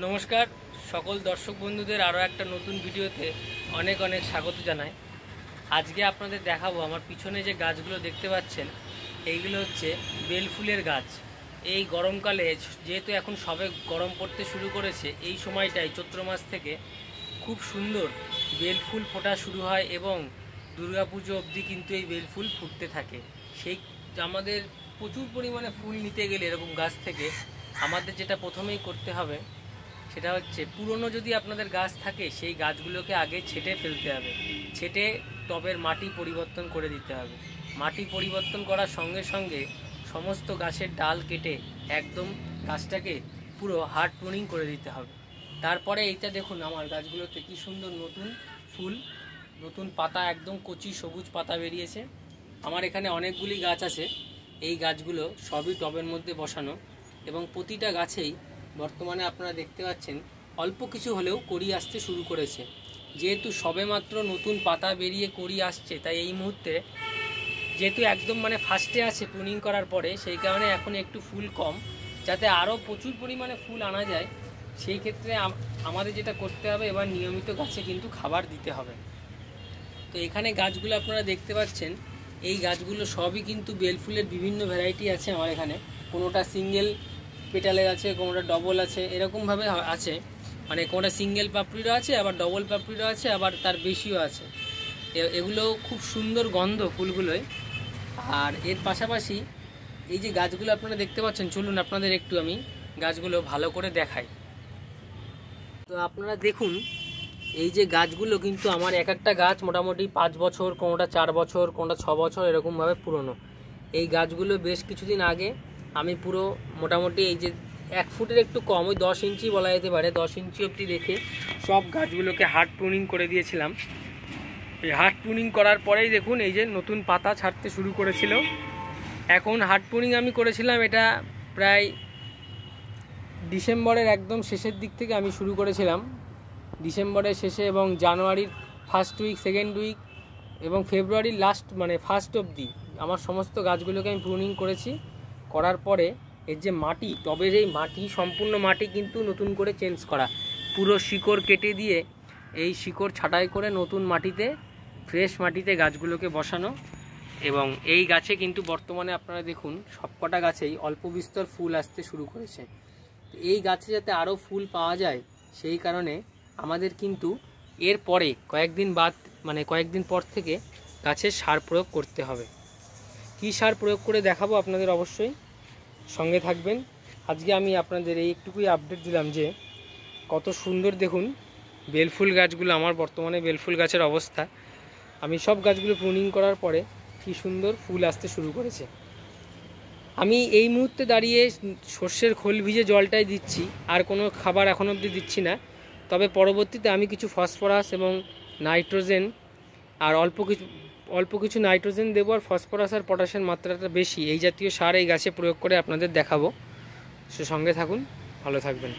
নমস্কার সকল দর্শক বন্ধুদের আরও একটা নতুন ভিডিওতে অনেক অনেক স্বাগত জানাই। আজকে আপনাদের দেখাবো আমার পিছনে যে গাছগুলো দেখতে পাচ্ছেন, এইগুলো হচ্ছে বেলফুলের গাছ। এই গরমকালে যেহেতু এখন সবে গরম পড়তে শুরু করেছে, এই সময়টাই চৈত্র মাস থেকে খুব সুন্দর বেলফুল ফোটা শুরু হয় এবং দুর্গাপুজো অবধি কিন্তু এই বেলফুল ফুটতে থাকে। সেই আমাদের প্রচুর পরিমাণে ফুল নিতে গেলে এরকম গাছ থেকে আমাদের যেটা প্রথমেই করতে হবে সেটা হচ্ছে, পুরনো যদি আপনাদের গাছ থাকে সেই গাছগুলোকে আগে ছেঁটে ফেলতে হবে। ছেঁটে টবের মাটি পরিবর্তন করে দিতে হবে। মাটি পরিবর্তন করার সঙ্গে সঙ্গে সমস্ত গাছের ডাল কেটে একদম গাছটাকে পুরো হার্ড প্রুনিং করে দিতে হবে। তারপরে এইটা দেখুন, আমার গাছগুলোতে কি সুন্দর নতুন ফুল, নতুন পাতা, একদম কচি সবুজ পাতা বেরিয়েছে। আমার এখানে অনেকগুলি গাছ আছে। এই গাছগুলো সবই টবের মধ্যে বসানো এবং প্রতিটা গাছেই বর্তমানে আপনারা দেখতে পাচ্ছেন অল্প কিছু হলেও কড়ি আসতে শুরু করেছে। যেহেতু সবেমাত্র নতুন পাতা বেরিয়ে কড়ি আসছে, তাই এই মুহূর্তে যেহেতু একদম ফার্স্টে আছে প্রুনিং করার পরে, সেই কারণে এখন একটু ফুল কম। যাতে আরও প্রচুর পরিমাণে ফুল আনা যায়, সেই ক্ষেত্রে আমাদের যেটা করতে হবে, এবার নিয়মিত গাছে কিন্তু খাবার দিতে হবে। তো এখানে গাছগুলো আপনারা দেখতে পাচ্ছেন, এই গাছগুলো সবই কিন্তু বেলফুলের বিভিন্ন ভ্যারাইটি আছে আমার এখানে। কোনোটা সিঙ্গেল পেটালের আছে, কোনোটা ডবল আছে, এরকমভাবে আছে। কোনোটা সিঙ্গেল পাপড়িরও আছে, আবার ডবল পাপড়িরও আছে, আবার তার বেশিও আছে। এগুলো খুব সুন্দর গন্ধ ফুলগুলোয়। আর এর পাশাপাশি এই যে গাছগুলো আপনারা দেখতে পাচ্ছেন, চলুন আপনাদের একটু আমি গাছগুলো ভালো করে দেখাই। তো আপনারা দেখুন, এই যে গাছগুলো কিন্তু আমার এক একটা গাছ মোটামুটি 5 বছর, কোনোটা 4 বছর, কোনোটা 6 বছর এরকমভাবে পুরনো। এই গাছগুলো বেশ কিছুদিন আগে আমি পুরো মোটামুটি এই যে 1 ফুটের একটু কম, ওই 10 ইঞ্চি বলা যেতে পারে, 10 ইঞ্চি অবধি রেখে সব গাছগুলোকে হার্ড প্রুনিং করে দিয়েছিলাম। এই হার্ড প্রুনিং করার পরেই দেখুন এই যে নতুন পাতা ছাড়তে শুরু করেছিল। এখন হার্ড প্রুনিং আমি করেছিলাম, এটা প্রায় ডিসেম্বরের একদম শেষের দিক থেকে আমি শুরু করেছিলাম। ডিসেম্বরের শেষে এবং জানুয়ারির ফার্স্ট উইক, সেকেন্ড উইক এবং ফেব্রুয়ারির লাস্ট ফার্স্ট অবধি আমার সমস্ত গাছগুলোকে আমি প্রুনিং করেছি। করার পরে এর যে মাটি, টবের এই মাটি, সম্পূর্ণ মাটি কিন্তু নতুন করে চেঞ্জ করা, পুরো শিকড় কেটে দিয়ে এই শিকড় ছাঁটাই করে নতুন মাটিতে, ফ্রেশ মাটিতে গাছগুলোকে বসানো। এবং এই গাছে কিন্তু বর্তমানে আপনারা দেখুন সবকটা গাছেই অল্প বিস্তর ফুল আসতে শুরু করেছে। এই গাছে যাতে আরও ফুল পাওয়া যায়, সেই কারণে আমাদের কিন্তু এর পরে কয়েকদিন পর থেকে গাছের সার প্রয়োগ করতে হবে। কী সার প্রয়োগ করে দেখাবো আপনাদের, অবশ্যই সঙ্গে থাকবেন। আজকে আমি আপনাদের এই একটুকুই আপডেট দিলাম যে কত সুন্দর দেখুন বেলফুল গাছগুলো, আমার বর্তমানে বেলফুল গাছের অবস্থা। আমি সব গাছগুলো প্রুনিং করার পরে কী সুন্দর ফুল আসতে শুরু করেছে। আমি এই মুহূর্তে দাঁড়িয়ে সর্ষের খোল ভিজে জলটাই দিচ্ছি, আর কোনো খাবার এখন অবধি দিচ্ছি না। তবে পরবর্তীতে আমি কিছু ফসফরাস এবং নাইট্রোজেন আর অল্প কিছু নাইট্রোজেন দেবো, আর ফসফরাস আর পটাশের মাত্রাটা বেশি এই জাতীয় সার এই গাছে প্রয়োগ করে আপনাদের দেখাবো। সে সঙ্গে থাকুন, ভালো থাকবেন।